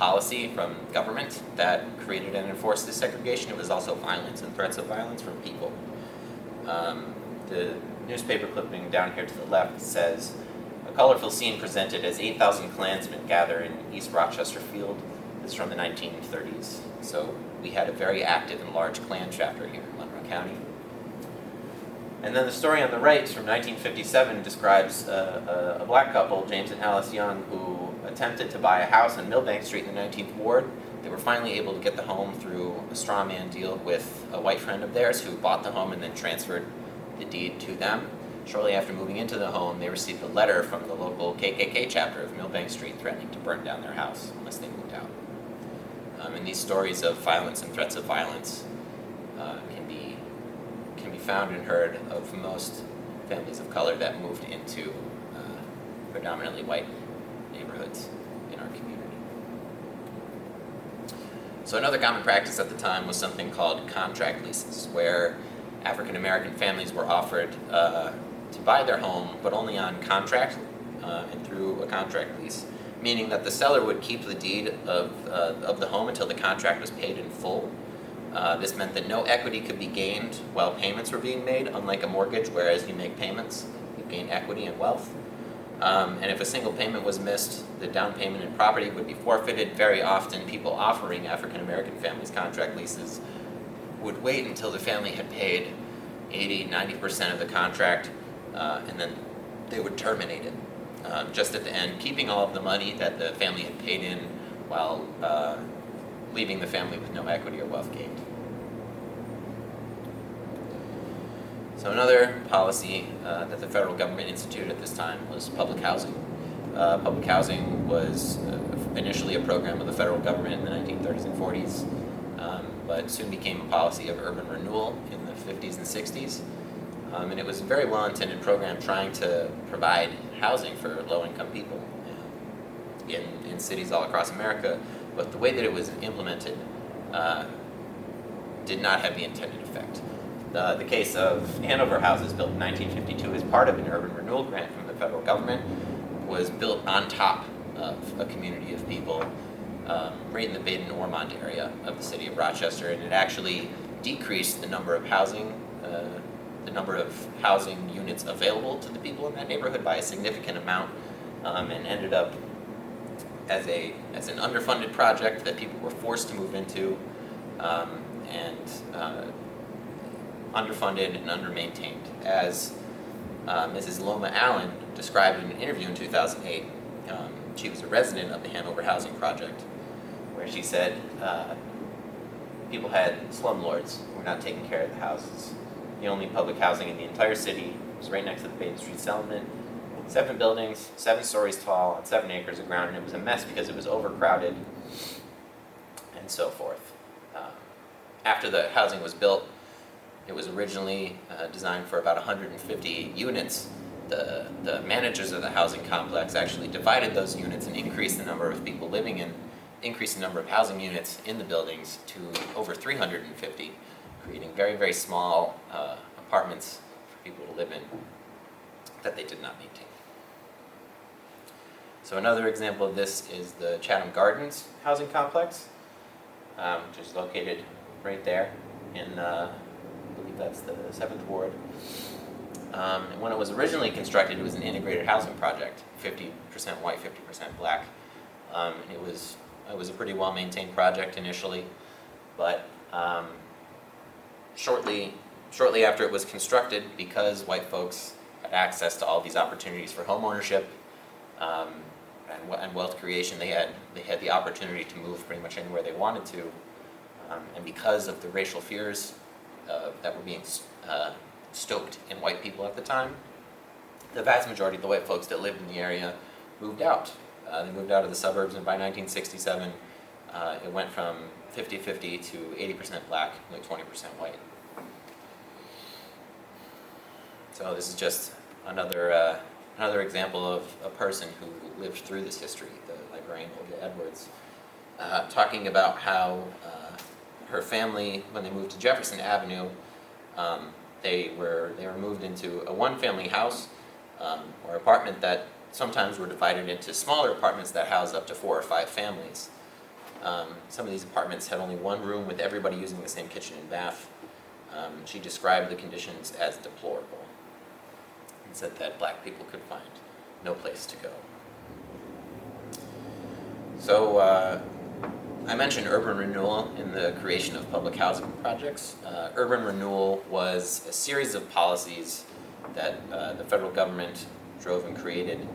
policy from government that created and enforced this segregation. It was also violence and threats of violence from people. The newspaper clipping down here to the left says, "A colorful scene presented as 8,000 Klansmen gather in East Rochester Field." This is from the 1930s. So we had a very active and large Klan chapter here in Monroe County. And then the story on the right from 1957 describes a black couple, James and Alice Young, who attempted to buy a house on Millbank Street in the 19th Ward. They were finally able to get the home through a straw man deal with a white friend of theirs who bought the home and then transferred the deed to them. Shortly after moving into the home, they received a letter from the local KKK chapter of Millbank Street threatening to burn down their house unless they moved out. And these stories of violence and threats of violence can be found and heard of most families of color that moved into predominantly white neighborhoods in our community. So another common practice at the time was something called contract leases, where African American families were offered to buy their home, but only on contract and through a contract lease, meaning that the seller would keep the deed of the home until the contract was paid in full. This meant that no equity could be gained while payments were being made, unlike a mortgage, where as you make payments, you gain equity and wealth. And if a single payment was missed, the down payment and property would be forfeited. Very often, people offering African American families contract leases would wait until the family had paid 80-90% of the contract, and then they would terminate it just at the end, keeping all of the money that the family had paid in while leaving the family with no equity or wealth gained. So another policy that the federal government instituted at this time was public housing. Public housing was initially a program of the federal government in the 1930s and 40s, but soon became a policy of urban renewal in the 50s and 60s. And it was a very well-intended program trying to provide housing for low-income people in cities all across America, but the way that it was implemented did not have the intended effect. The case of Hanover houses built in 1952 as part of an urban renewal grant from the federal government was built on top of a community of people right in the Baden-Ormond area of the city of Rochester, and it actually decreased the number of housing units available to the people in that neighborhood by a significant amount, and ended up as an underfunded project that people were forced to move into, and underfunded and undermaintained. As Mrs. Loma Allen described in an interview in 2008, she was a resident of the Hanover Housing Project, where she said people had slumlords who were not taking care of the houses. The only public housing in the entire city was right next to the Baden Street settlement. 7 buildings, 7 stories tall, on 7 acres of ground, and it was a mess because it was overcrowded and so forth. After the housing was built, it was originally designed for about 150 units. The managers of the housing complex actually divided those units and increased the number of people living in, increased the number of housing units in the buildings to over 350, creating very, very small apartments for people to live in that they did not maintain. So another example of this is the Chatham Gardens housing complex, which is located right there in, I believe that's the 7th Ward. And when it was originally constructed, it was an integrated housing project, 50% white, 50% black. It was a pretty well-maintained project initially, but shortly after it was constructed, because white folks had access to all these opportunities for home ownership and wealth creation, they had the opportunity to move pretty much anywhere they wanted to, and because of the racial fears that were being stoked in white people at the time, the vast majority of the white folks that lived in the area moved out. They moved out of the suburbs, and by 1967, it went from 50-50 to 80% black, like 20% white. So this is just another example of a person who lived through this history, the librarian Olga Edwards, talking about how her family, when they moved to Jefferson Avenue, they were moved into a one-family house or apartment that sometimes were divided into smaller apartments that housed up to 4 or 5 families. Some of these apartments had only one room with everybody using the same kitchen and bath. She described the conditions as deplorable and said that black people could find no place to go. So I mentioned urban renewal in the creation of public housing projects. Urban renewal was a series of policies that the federal government drove and created.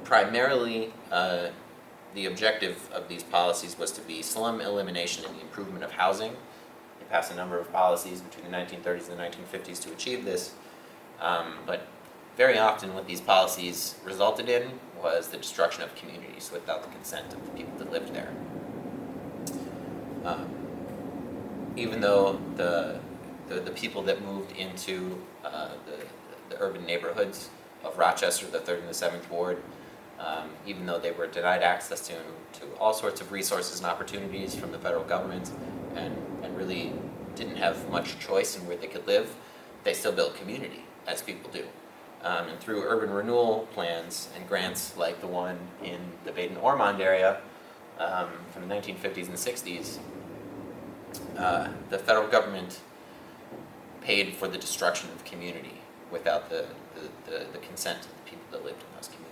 Primarily, the objective of these policies was to be slum elimination and the improvement of housing. They passed a number of policies between the 1930s and the 1950s to achieve this, but very often what these policies resulted in was the destruction of communities without the consent of the people that lived there. Even though the people that moved into the urban neighborhoods of Rochester, the 3rd and the 7th Ward, even though they were denied access to all sorts of resources and opportunities from the federal government and really didn't have much choice in where they could live, they still built community, as people do. And through urban renewal plans and grants like the one in the Baden-Ormond area from the 1950s and 60s, the federal government paid for the destruction of community without the consent of the people that lived in those communities.